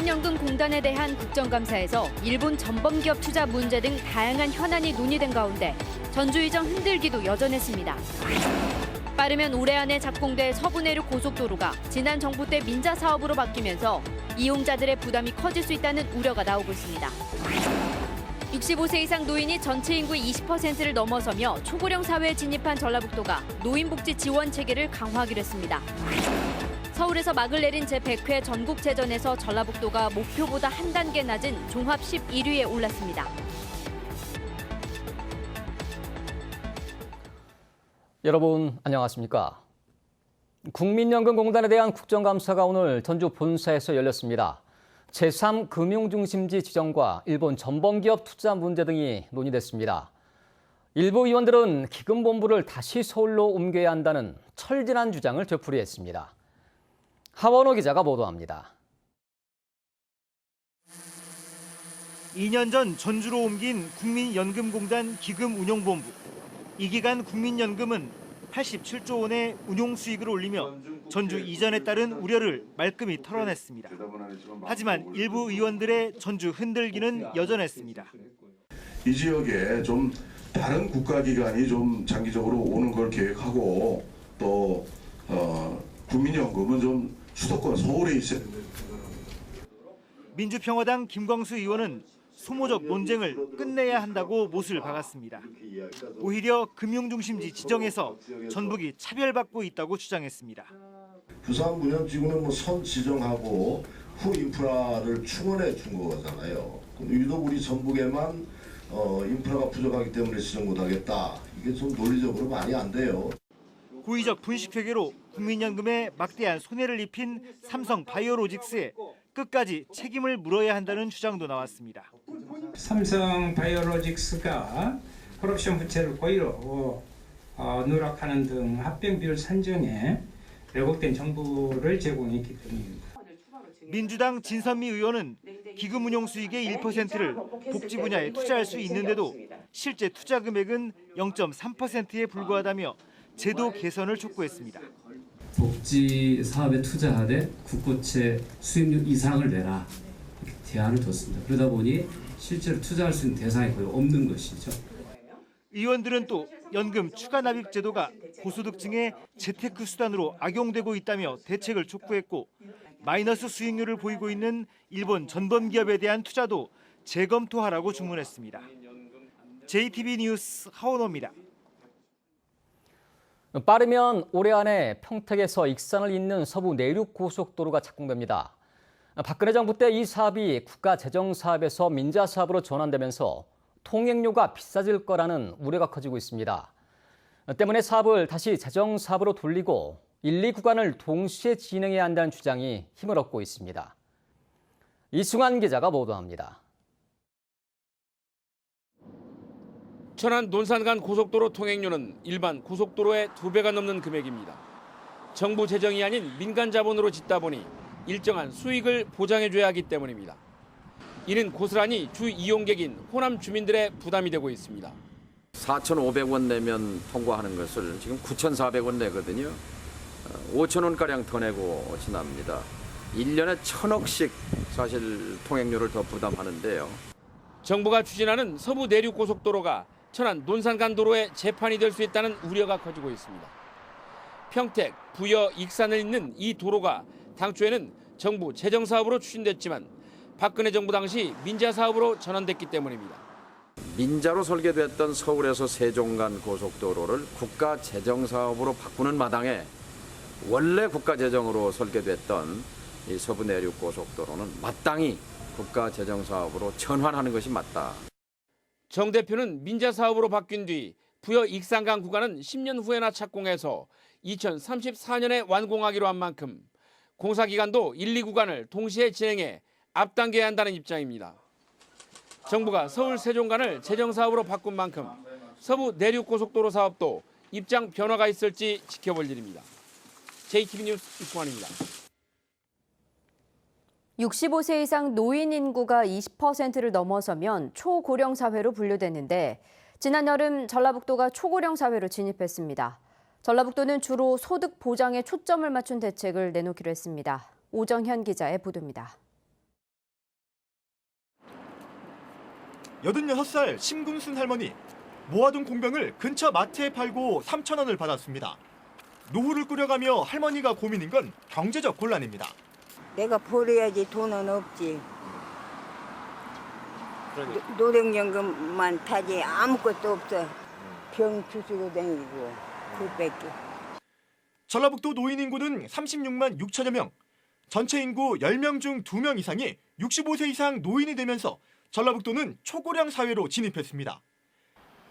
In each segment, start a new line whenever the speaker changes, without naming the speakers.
국민연금공단에 대한 국정감사에서 일본 전범기업 투자 문제 등 다양한 현안이 논의된 가운데 전주의정 흔들기도 여전했습니다. 빠르면 올해 안에 착공될 서부내륙 고속도로가 지난 정부 때 민자 사업으로 바뀌면서 이용자들의 부담이 커질 수 있다는 우려가 나오고 있습니다. 65세 이상 노인이 전체 인구의 20%를 넘어서며 초고령 사회에 진입한 전라북도가 노인복지 지원 체계를 강화하기로 했습니다. 서울에서 막을 내린 제100회 전국체전에서 전라북도가 목표보다 한 단계 낮은 종합 11위에 올랐습니다.
여러분 안녕하십니까? 국민연금공단에 대한 국정감사가 오늘 전주 본사에서 열렸습니다. 제3금융중심지 지정과 일본 전범기업 투자 문제 등이 논의됐습니다. 일부 의원들은 기금본부를 다시 서울로 옮겨야 한다는 철진한 주장을 되풀이했습니다. 하원호 기자가 보도합니다.
2년 전 전주로 옮긴 국민연금공단 기금운용본부. 이 기간 국민연금은 87조 원의 운용 수익을 올리며 전주 이전에 따른 우려를 말끔히 털어냈습니다. 하지만 일부 의원들의 전주 흔들기는 여전했습니다.
이 지역에 좀 다른 국가기관이 좀 장기적으로 오는 걸 계획하고 또 국민연금은 좀 수도권 서울에 있어야 됩니다.
민주평화당 김광수 의원은 소모적 논쟁을 끝내야 한다고 못을 박았습니다. 오히려 금융중심지 지정에서 전북이 차별받고 있다고 주장했습니다.
부산 문현지구는 선 지정하고 후 인프라를 충원해 준 거잖아요. 유독 우리 전북에만 인프라가 부족하기 때문에 지정 못하겠다. 이게 좀 논리적으로 말이 안 돼요.
고의적 분식회계로 국민연금에 막대한 손해를 입힌 삼성바이오로직스에 끝까지 책임을 물어야 한다는 주장도 나왔습니다.
삼성바이오로직스가 콜옵션 부채를 고의로 누락하는 등 합병 비율 산정에 왜곡된 정보를 제공했기 때문입니다.
민주당 진선미 의원은 기금 운용 수익의 1%를 복지 분야에 투자할 수 있는데도 실제 투자 금액은 0.3%에 불과하다며 제도 개선을 촉구했습니다.
복지 사업에 투자하되 국고채 수익률 이상을 내라 이렇게 제한을 뒀습니다. 그러다 보니 실제로 투자할 수 있는 대상이 거의 없는 것이죠.
의원들은 또 연금 추가 납입 제도가 고소득층의 재테크 수단으로 악용되고 있다며 대책을 촉구했고 마이너스 수익률을 보이고 있는 일본 전범기업에 대한 투자도 재검토하라고 주문했습니다. JTB 뉴스 하원호입니다.
빠르면 올해 안에 평택에서 익산을 잇는 서부 내륙 고속도로가 착공됩니다. 박근혜 정부 때 이 사업이 국가재정사업에서 민자사업으로 전환되면서 통행료가 비싸질 거라는 우려가 커지고 있습니다. 때문에 사업을 다시 재정사업으로 돌리고 1, 2 구간을 동시에 진행해야 한다는 주장이 힘을 얻고 있습니다. 이승환 기자가 보도합니다.
천안 논산 간 고속도로 통행료는 일반 고속도로의 2배가 넘는 금액입니다. 정부 재정이 아닌 민간 자본으로 짓다 보니 일정한 수익을 보장해줘야 하기 때문입니다. 이는 고스란히 주 이용객인 호남 주민들의 부담이 되고 있습니다.
4,500원 내면 통과하는 것을 지금 9,400원 내거든요. 5,000원가량 더 내고 지납니다. 1년에 1,000억씩 사실 통행료를 더 부담하는데요.
정부가 추진하는 서부 내륙 고속도로가 천안 논산 간 도로의 재판이 될 수 있다는 우려가 커지고 있습니다. 평택, 부여, 익산을 잇는 이 도로가 당초에는 정부 재정사업으로 추진됐지만 박근혜 정부 당시 민자사업으로 전환됐기 때문입니다.
민자로 설계됐던 서울에서 세종 간 고속도로를 국가재정사업으로 바꾸는 마당에 원래 국가재정으로 설계됐던 이 서부 내륙 고속도로는 마땅히 국가재정사업으로 전환하는 것이 맞다.
정 대표는 민자사업으로 바뀐 뒤 부여 익산간 구간은 10년 후에나 착공해서 2034년에 완공하기로 한 만큼 공사기간도 1, 2 구간을 동시에 진행해 앞당겨야 한다는 입장입니다. 정부가 서울 세종간을 재정사업으로 바꾼 만큼 서부 내륙고속도로 사업도 입장 변화가 있을지 지켜볼 일입니다. JTB 뉴스 이승환입니다.
65세 이상 노인 인구가 20%를 넘어서면 초고령 사회로 분류됐는데 지난 여름 전라북도가 초고령 사회로 진입했습니다. 전라북도는 주로 소득 보장에 초점을 맞춘 대책을 내놓기로 했습니다. 오정현 기자의 보도입니다.
86살 심금순 할머니. 모아둔 공병을 근처 마트에 팔고 3,000원을 받았습니다. 노후를 꾸려가며 할머니가 고민인 건 경제적 곤란입니다.
내가 벌어야지 돈은 없지. 노령연금만 타지 아무것도 없어. 병 주스고 다니고 그밖에.
전라북도 노인 인구는 36만 6천여 명. 전체 인구 10명 중 2명 이상이 65세 이상 노인이 되면서 전라북도는 초고령 사회로 진입했습니다.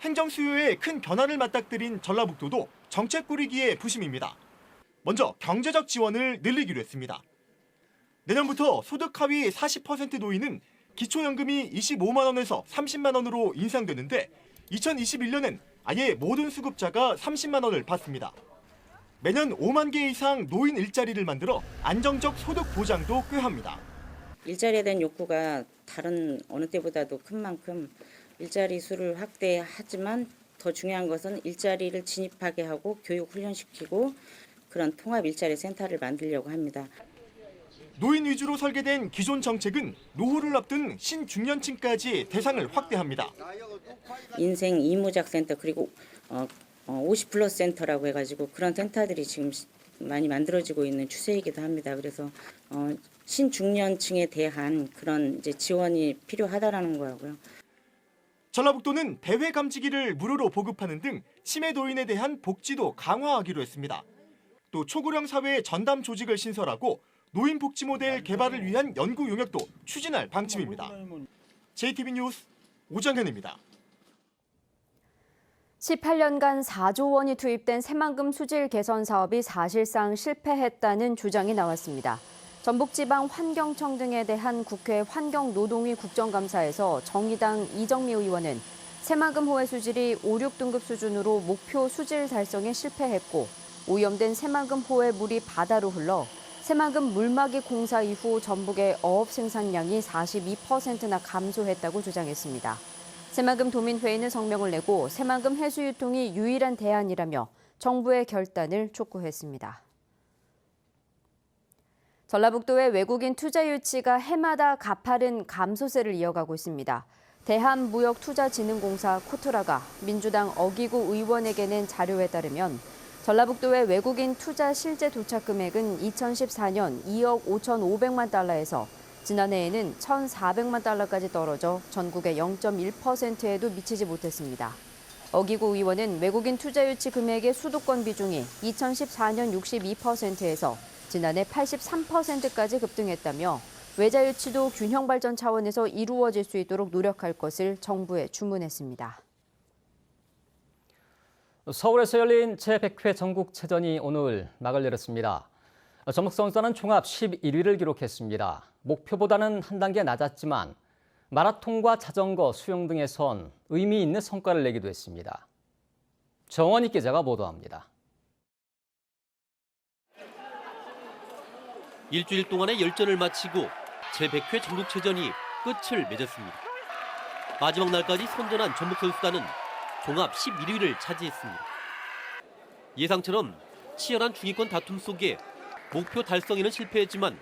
행정 수요에 큰 변화를 맞닥뜨린 전라북도도 정책 꾸리기에 부심입니다. 먼저 경제적 지원을 늘리기로 했습니다. 내년부터 소득 하위 40% 노인은 기초연금이 25만 원에서 30만 원으로 인상되는데 2021년엔 아예 모든 수급자가 30만 원을 받습니다. 매년 5만 개 이상 노인 일자리를 만들어 안정적 소득 보장도 꾀합니다.
일자리에 대한 욕구가 다른 어느 때보다도 큰 만큼 일자리 수를 확대하지만 더 중요한 것은 일자리를 진입하게 하고 교육 훈련시키고 그런 통합 일자리 센터를 만들려고 합니다.
노인 위주로 설계된 기존 정책은 노후를 앞둔 신중년층까지 대상을 확대합니다.
인생 이무작 센터 그리고 50플러스 센터라고 해가지고 그런 센터들이 지금 많이 만들어지고 있는 추세이기도 합니다. 그래서 신중년층에 대한 그런 이제 지원이 필요하다라는 거고요.
전라북도는 대회 감지기를 무료로 보급하는 등 치매 노인에 대한 복지도 강화하기로 했습니다. 또 초고령 사회 전담 조직을 신설하고 노인 복지 모델 개발을 위한 연구 용역도 추진할 방침입니다. JTB 뉴스 오정현입니다.
18년간 4조 원이 투입된 새만금 수질 개선 사업이 사실상 실패했다는 주장이 나왔습니다. 전북지방환경청 등에 대한 국회 환경노동위 국정감사에서 정의당 이정미 의원은 새만금 호의 수질이 5, 6등급 수준으로 목표 수질 달성에 실패했고 오염된 새만금 호의 물이 바다로 흘러 새만금 물막이 공사 이후 전북의 어업 생산량이 42%나 감소했다고 주장했습니다. 새만금 도민회의는 성명을 내고 새만금 해수 유통이 유일한 대안이라며 정부의 결단을 촉구했습니다. 전라북도의 외국인 투자 유치가 해마다 가파른 감소세를 이어가고 있습니다. 대한무역투자진흥공사 코트라가 민주당 어기구 의원에게 낸 자료에 따르면 전라북도의 외국인 투자 실제 도착 금액은 2014년 2억 5,500만 달러에서 지난해에는 1,400만 달러까지 떨어져 전국의 0.1%에도 미치지 못했습니다. 어기구 의원은 외국인 투자 유치 금액의 수도권 비중이 2014년 62%에서 지난해 83%까지 급등했다며 외자 유치도 균형 발전 차원에서 이루어질 수 있도록 노력할 것을 정부에 주문했습니다.
서울에서 열린 제100회 전국체전이 오늘 막을 내렸습니다. 전북 선수단은 종합 11위를 기록했습니다. 목표보다는 한 단계 낮았지만 마라톤과 자전거, 수영 등에선 의미 있는 성과를 내기도 했습니다. 정원희 기자가 보도합니다.
일주일 동안의 열전을 마치고 제100회 전국체전이 끝을 맺었습니다. 마지막 날까지 선전한 전북 선수단은 종합 11위를 차지했습니다. 예상처럼 치열한 중위권 다툼 속에 목표 달성에는 실패했지만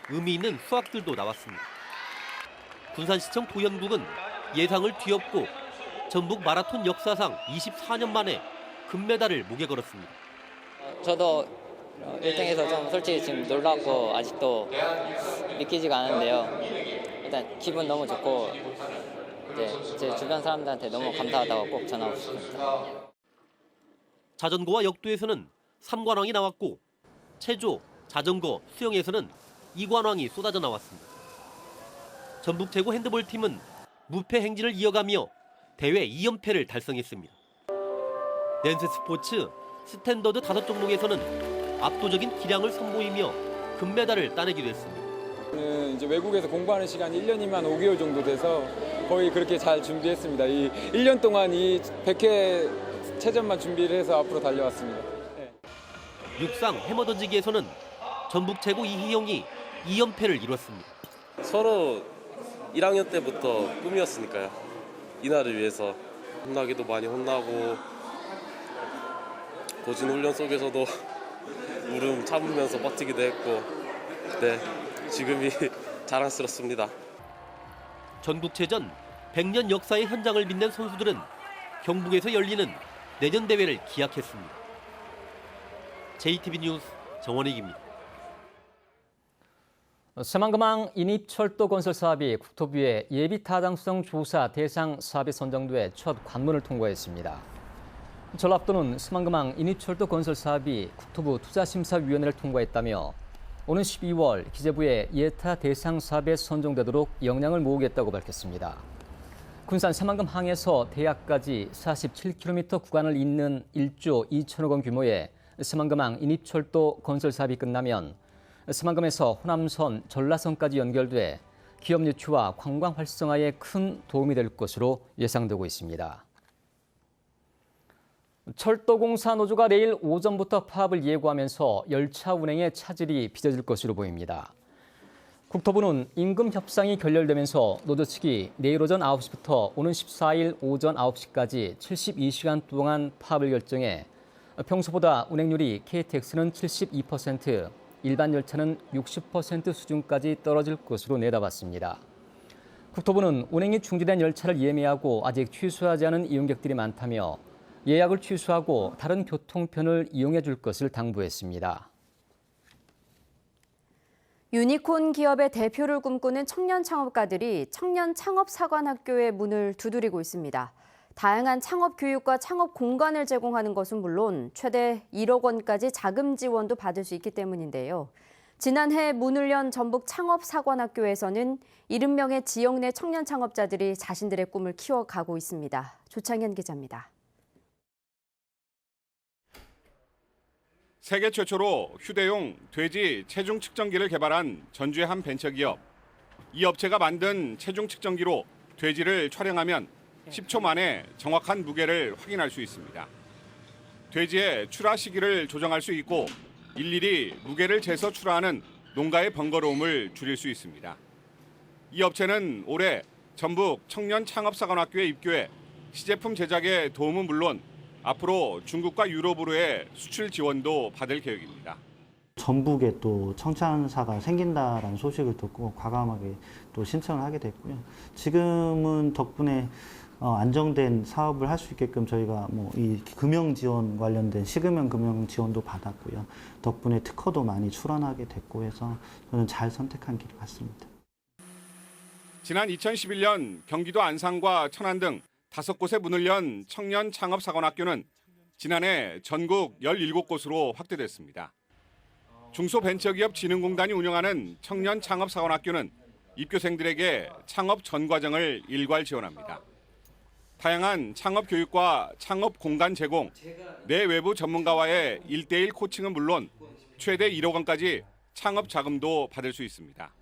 의미 있는 수확들도 나왔습니다. 군산시청 도현국은 예상을 뒤엎고 전북 마라톤 역사상 24년 만에 금메달을 목에 걸었습니다.
저도 1등에서 좀 솔직히 지금 놀랍고 아직도 믿기지가 않은데요. 일단 기분 너무 좋고 이제 제 주변 사람들한테 너무 감사하다고 꼭 전하고 싶습니다.
자전거와 역도에서는 3관왕이 나왔고 체조, 자전거, 수영에서는 2관왕이 쏟아져 나왔습니다. 전북 최고 핸드볼팀은 무패 행진을 이어가며 대회 2연패를 달성했습니다. 댄스 스포츠, 스탠더드 5종목에서는 압도적인 기량을 선보이며 금메달을 따내기도 했습니다.
저는 이제 외국에서 공부하는 시간이 1년이면 5개월 정도 돼서 거의 그렇게 잘 준비했습니다. 이 1년 동안 이 100회 체전만 준비를 해서 앞으로 달려왔습니다. 네.
육상 해머 던지기에서는 전북 최고 이희영이 2연패를 이뤘습니다.
서로 1학년 때부터 꿈이었으니까요. 이날을 위해서 혼나기도 많이 혼나고 고진 훈련 속에서도 울음 참으면서 버티기도 했고 네, 지금이 자랑스럽습니다.
전국체전 100년 역사의 현장을 빛낸 선수들은 경북에서 열리는 내년 대회를 기약했습니다. JTB 뉴스 정원익입니다.
새만금항 인입철도 건설 사업이 국토부의 예비 타당성 조사 대상 사업에 선정돼 첫 관문을 통과했습니다. 전라북도는 새만금항 인입철도 건설 사업이 국토부 투자심사위원회를 통과했다며 오는 12월 기재부의 예타 대상 사업에 선정되도록 역량을 모으겠다고 밝혔습니다. 군산 새만금항에서 대학까지 47km 구간을 잇는 1조 2천억 원 규모의 새만금항 인입철도 건설 사업이 끝나면 새만금에서 호남선, 전라선까지 연결돼 기업 유치와 관광 활성화에 큰 도움이 될 것으로 예상되고 있습니다. 철도공사 노조가 내일 오전부터 파업을 예고하면서 열차 운행에 차질이 빚어질 것으로 보입니다. 국토부는 임금 협상이 결렬되면서 노조 측이 내일 오전 9시부터 오는 14일 오전 9시까지 72시간 동안 파업을 결정해 평소보다 운행률이 KTX는 72%, 일반 열차는 60% 수준까지 떨어질 것으로 내다봤습니다. 국토부는 운행이 중지된 열차를 예매하고 아직 취소하지 않은 이용객들이 많다며 예약을 취소하고 다른 교통편을 이용해 줄 것을 당부했습니다.
유니콘 기업의 대표를 꿈꾸는 청년 창업가들이 청년 창업사관학교의 문을 두드리고 있습니다. 다양한 창업 교육과 창업 공간을 제공하는 것은 물론 최대 1억 원까지 자금 지원도 받을 수 있기 때문인데요. 지난해 문을 연 전북 창업사관학교에서는 70명의 지역 내 청년 창업자들이 자신들의 꿈을 키워가고 있습니다. 조창현 기자입니다.
세계 최초로 휴대용 돼지 체중 측정기를 개발한 전주의 한 벤처기업. 이 업체가 만든 체중 측정기로 돼지를 촬영하면 10초 만에 정확한 무게를 확인할 수 있습니다. 돼지의 출하 시기를 조정할 수 있고 일일이 무게를 재서 출하하는 농가의 번거로움을 줄일 수 있습니다. 이 업체는 올해 전북 청년 창업사관학교에 입교해 시제품 제작에 도움은 물론 앞으로 중국과 유럽으로의 수출 지원도 받을 계획입니다.
전북에 또 청천사가 생긴다라는 소식을 듣고 과감하게 또 신청을 하게 됐고요. 지금은 덕분에 안정된 사업을 할 수 있게끔 저희가 이 금융 지원 관련된 시금융 금융 지원도 받았고요. 덕분에 특허도 많이 출원하게 됐고 해서 저는 잘 선택한 길 같습니다.
지난 2011년 경기도 안산과 천안 등 5곳에 문을 연 청년 창업사관학교는 지난해 전국 17곳으로 확대됐습니다. 중소벤처기업진흥공단이 운영하는 청년 창업사관학교는 입교생들에게 창업 전 과정을 일괄 지원합니다. 다양한 창업 교육과 창업 공간 제공, 내외부 전문가와의 1:1 코칭은 물론 최대 1억 원까지 창업 자금도 받을 수 있습니다.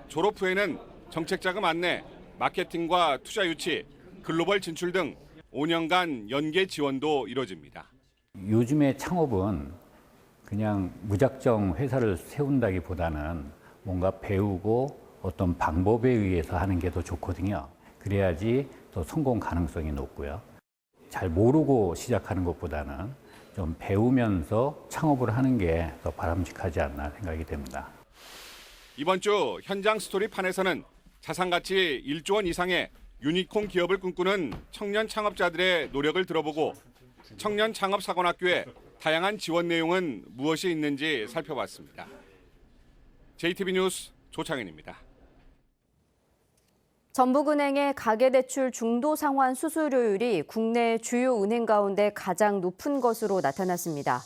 졸업 후에는 정책 자금 안내, 마케팅과 투자 유치, 글로벌 진출 등 5년간 연계 지원도 이뤄집니다.
요즘의 창업은 그냥 무작정 회사를 세운다기보다는 뭔가 배우고 어떤 방법에 의해서 하는 게 더 좋거든요. 그래야지 더 성공 가능성이 높고요. 잘 모르고 시작하는 것보다는 좀 배우면서 창업을 하는 게 더 바람직하지 않나 생각이 됩니다.
이번 주 현장 스토리판에서는 자산가치 1조 원 이상의 유니콘 기업을 꿈꾸는 청년 창업자들의 노력을 들어보고 청년 창업사관학교의 다양한 지원 내용은 무엇이 있는지 살펴봤습니다. JTB 뉴스 조창현입니다.
전북은행의 가계대출 중도상환 수수료율이 국내 주요 은행 가운데 가장 높은 것으로 나타났습니다.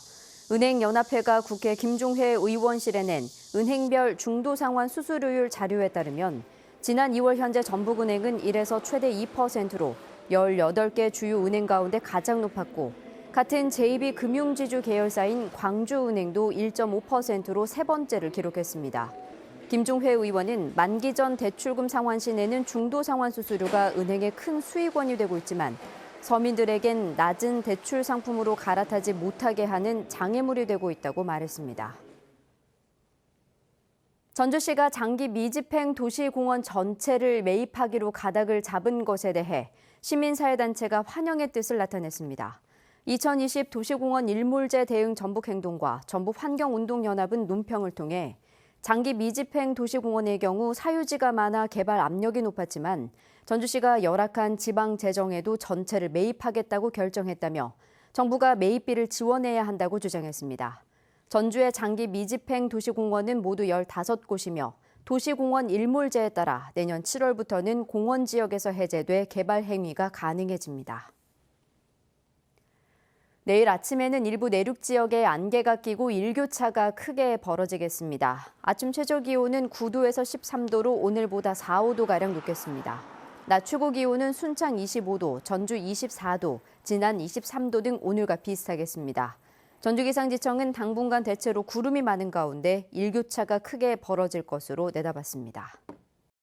은행연합회가 국회 김종회 의원실에 낸 은행별 중도상환 수수료율 자료에 따르면 지난 2월 현재 전북은행은 1에서 최대 2%로 18개 주요 은행 가운데 가장 높았고 같은 제2비 금융지주 계열사인 광주은행도 1.5%로 세 번째를 기록했습니다. 김종회 의원은 만기 전 대출금 상환 시 내는 중도상환 수수료가 은행의 큰 수익원이 되고 있지만 서민들에겐 낮은 대출 상품으로 갈아타지 못하게 하는 장애물이 되고 있다고 말했습니다. 전주시가 장기 미집행 도시공원 전체를 매입하기로 가닥을 잡은 것에 대해 시민사회단체가 환영의 뜻을 나타냈습니다. 2020 도시공원 일몰제 대응 전북행동과 전북환경운동연합은 논평을 통해 장기 미집행 도시공원의 경우 사유지가 많아 개발 압력이 높았지만 전주시가 열악한 지방 재정에도 전체를 매입하겠다고 결정했다며 정부가 매입비를 지원해야 한다고 주장했습니다. 전주의 장기 미집행 도시공원은 모두 15곳이며 도시공원 일몰제에 따라 내년 7월부터는 공원 지역에서 해제돼 개발 행위가 가능해집니다. 내일 아침에는 일부 내륙 지역에 안개가 끼고 일교차가 크게 벌어지겠습니다. 아침 최저 기온은 9도에서 13도로 오늘보다 4, 5도가량 높겠습니다. 낮 최고 기온은 순창 25도, 전주 24도, 진안 23도 등 오늘과 비슷하겠습니다. 전주기상지청은 당분간 대체로 구름이 많은 가운데 일교차가 크게 벌어질 것으로 내다봤습니다.